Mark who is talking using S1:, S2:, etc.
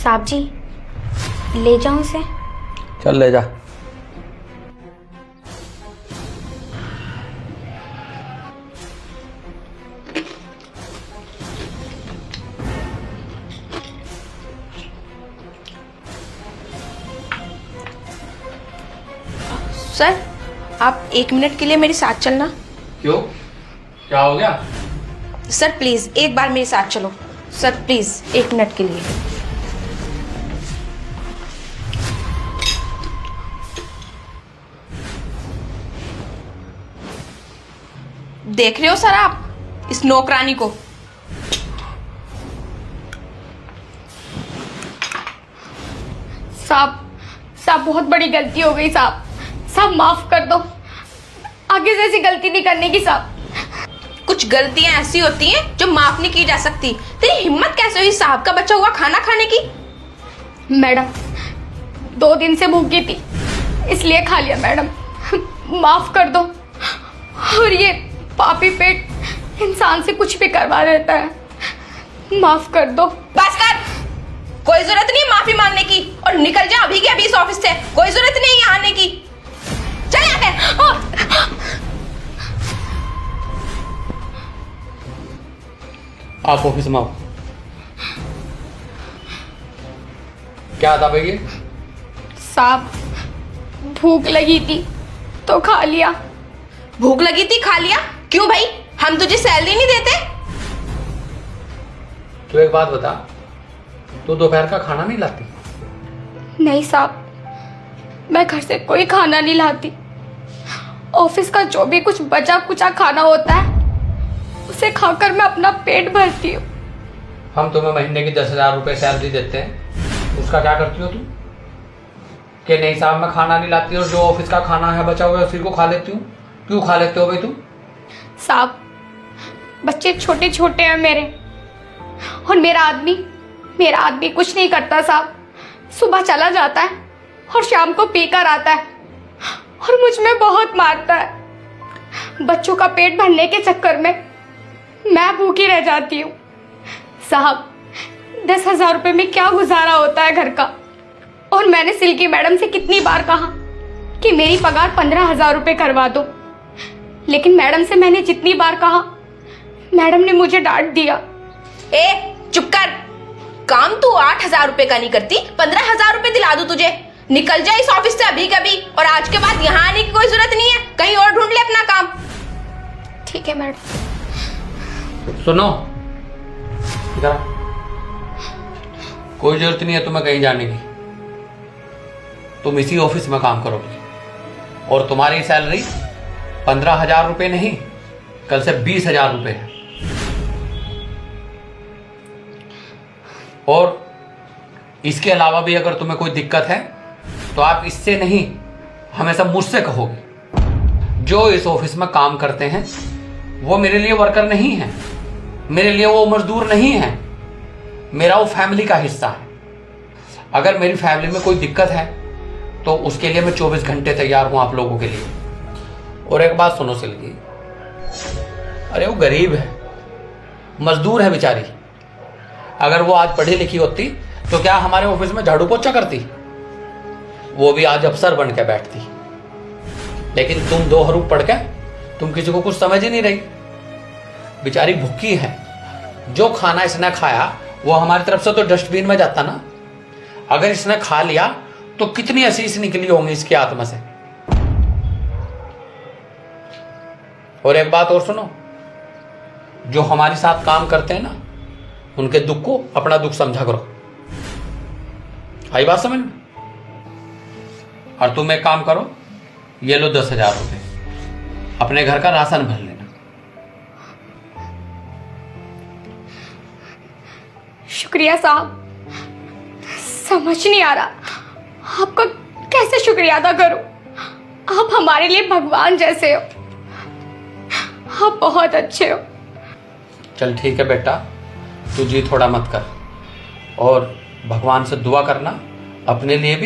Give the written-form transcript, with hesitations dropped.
S1: साहब जी, ले जाऊं इसे?
S2: चल ले जा।
S3: सर, आप 1 मिनट के लिए मेरे साथ चलना।
S2: क्यों, क्या हो गया?
S3: सर प्लीज एक बार मेरे साथ चलो। सर प्लीज 1 मिनट के लिए। देख रहे हो सर आप इस नौकरानी को?
S1: साहब बहुत बड़ी गलती हो गई साहब। साहब माफ कर दो, आगे से ऐसी गलती नहीं करने की साहब।
S3: कुछ गलतियां ऐसी होती हैं जो माफ नहीं की जा सकती। तेरी हिम्मत कैसे हुई साहब का बचा हुआ खाना खाने की?
S1: मैडम 2 दिन से भूखी थी, इसलिए खा लिया मैडम, माफ कर दो। और ये पापी पेट इंसान से कुछ भी करवा देता है, माफ कर दो।
S3: बस कर, कोई जरूरत नहीं माफी मांगने की, और निकल जा अभी के अभी इस ऑफिस से। कोई जरूरत नहीं यहाँ आने की। चल यहाँ से।
S2: आप ऑफिस में आओ। क्या था भाई ये?
S1: साहब भूख लगी थी तो खा लिया।
S3: भूख लगी थी खा लिया? क्यों भाई, हम तुझे सैलरी नहीं देते?
S2: तो एक बात बता, तू दोपहर का खाना नहीं लाती?
S1: नहीं साहब, मैं घर से कोई खाना नहीं लाती। ऑफिस का जो भी कुछ बचा कुचा खाना होता है उसे खाकर मैं अपना पेट भरती हूँ।
S2: हम तुम्हें महीने की 10,000 रुपए सैलरी देते हैं, उसका क्या करती हो तुम? कि नहीं साहब मैं खाना नहीं लाती और जो ऑफिस का खाना है बचा हुआ है उसी को खा लेती हूँ। क्यों खा लेते हो भाई तुम?
S1: साहब बच्चे छोटे छोटे हैं मेरे, और मेरा आदमी कुछ नहीं करता साहब। सुबह चला जाता है और शाम को पीकर आता है और मुझ में बहुत मारता है। बच्चों का पेट भरने के चक्कर में मैं भूखी रह जाती हूँ। साहब 10,000 रुपये में क्या गुजारा होता है घर का? और मैंने सिल्की मैडम से कितनी बार कहा कि मेरी पगार 15,000 रुपये करवा दो, लेकिन मैडम से मैंने जितनी बार कहा मैडम ने मुझे डांट दिया।
S3: ए चुप कर, काम तू 8,000 रुपए का नहीं करती, 15,000 रुपए दिला दूं तुझे। निकल जा इस ऑफिस से अभी कभी, और आज के बाद यहाँ आने की कोई जरूरत नहीं है। कहीं और ढूंढ ले अपना काम।
S1: ठीक है मैडम।
S2: सुनो, इधर आओ। कोई जरूरत नहीं है तुम्हें कहीं जाने की, तुम इसी ऑफिस में काम करोगे और तुम्हारी सैलरी 15,000 रुपए नहीं, कल से 20,000 रुपए है। और इसके अलावा भी अगर तुम्हें कोई दिक्कत है तो आप इससे नहीं, हमेशा मुझसे कहोगे। जो इस ऑफिस में काम करते हैं वो मेरे लिए वर्कर नहीं है, मेरे लिए वो मजदूर नहीं है, मेरा वो फैमिली का हिस्सा है। अगर मेरी फैमिली में कोई दिक्कत है तो उसके लिए मैं 24 घंटे तैयार हूं आप लोगों के लिए। और एक बात सुनो सिल्की, अरे वो गरीब है, मजदूर है बेचारी। अगर वो आज पढ़ी लिखी होती तो क्या हमारे ऑफिस में झाड़ू पोछा करती? वो भी आज अफसर बन के बैठती। लेकिन तुम 2 हरूफ पढ़ के तुम किसी को कुछ समझ ही नहीं रही। बेचारी भूखी है, जो खाना इसने खाया वो हमारी तरफ से तो डस्टबिन में जाता ना। अगर इसने खा लिया तो कितनी असीस निकली होंगी इसकी आत्मा से। और एक बात और सुनो, जो हमारे साथ काम करते हैं ना, उनके दुख को अपना दुख समझा करो। आई बात समझ में? और तुम एक काम करो, ये लो 10,000 रुपए, अपने घर का राशन भर लेना।
S1: शुक्रिया साहब, समझ नहीं आ रहा आपका कैसे शुक्रिया अदा करूं। आप हमारे लिए भगवान जैसे हो, आप बहुत अच्छे हो।
S2: चल ठीक है बेटा, तू जी थोड़ा मत कर और भगवान से दुआ करना अपने लिए भी।